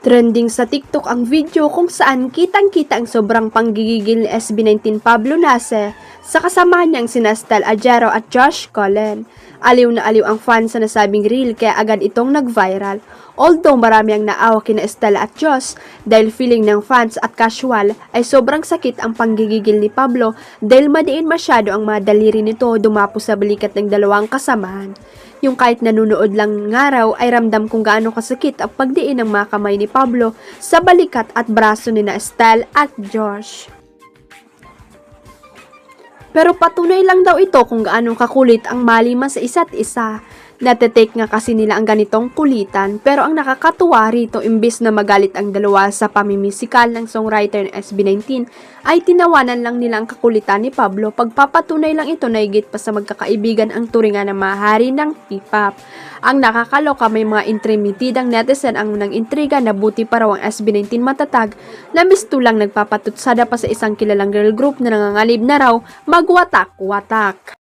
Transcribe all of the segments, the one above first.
Trending sa TikTok ang video kung saan kitang-kita ang sobrang panggigigil ni SB19 Pablo Nace sa kasama niyang sina Stel Ajero at Josh Cullen. Aliw na aliw ang fans sa nasabing reel kaya agad itong nag-viral. Although marami ang naawa kina Stella at Josh dahil feeling ng fans at casual ay sobrang sakit ang panggigigil ni Pablo dahil madiin masyado ang mga daliri nito dumapo sa balikat ng dalawang kasamahan. Yung kahit nanunood lang ng araw ay ramdam kung gaano kasakit ang pagdiin ng mga kamay ni Pablo sa balikat at braso ni na Stel at Josh. Pero patunay lang daw ito kung gaano kakulit ang maliman sa isa't isa. Natetake nga kasi nila ang ganitong kulitan pero ang nakakatuwa rito imbis na magalit ang dalawa sa pamimisikal ng songwriter ng SB19 ay tinawanan lang nila ang kakulitan ni Pablo. Pagpapatunay lang ito na higit pa sa magkakaibigan ang turingan ng mga hari ng P-pop. Ang nakakaloka may mga intrimitidang netizen ang unang intriga na buti pa raw ang SB19 matatag na mistulang nagpapatutsada pa sa isang kilalang girl group na nangangalib na raw magwatak-watak.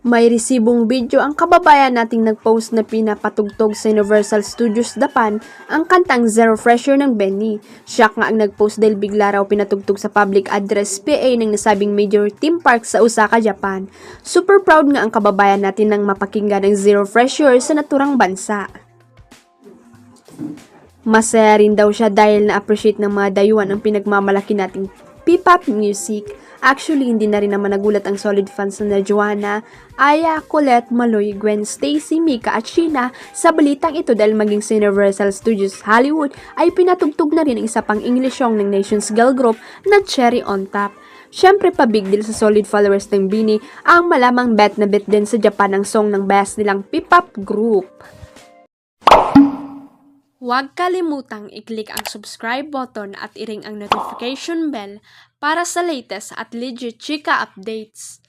May resibong video ang kababayan nating nagpost na pinapatugtog sa Universal Studios Japan ang kantang Zero Fresher ng Benny. Shock nga ang nagpost dahil bigla raw pinatugtog sa public address PA ng nasabing major theme park sa Osaka, Japan. Super proud nga ang kababayan natin nang mapakinggan ang Zero Fresher sa naturang bansa. Masaya rin daw siya dahil na-appreciate ng mga dayuhan ang pinagmamalaki nating P-pop music. Actually, hindi na rin naman nagulat ang solid fans na Joanna, Aya, Colette, Maloy, Gwen, Stacy, Mika at Sheena sa balitang ito dahil maging sa Universal Studios Hollywood ay pinatugtog na rin ang isa pang English song ng Nation's girl group na Cherry on Top. Syempre pa big deal sa solid followers ng BINI ang malamang bet na bet din sa Japan ang song ng best nilang P-pop group. Huwag kalimutang i-click ang subscribe button at i-ring ang notification bell para sa latest at legit chika updates.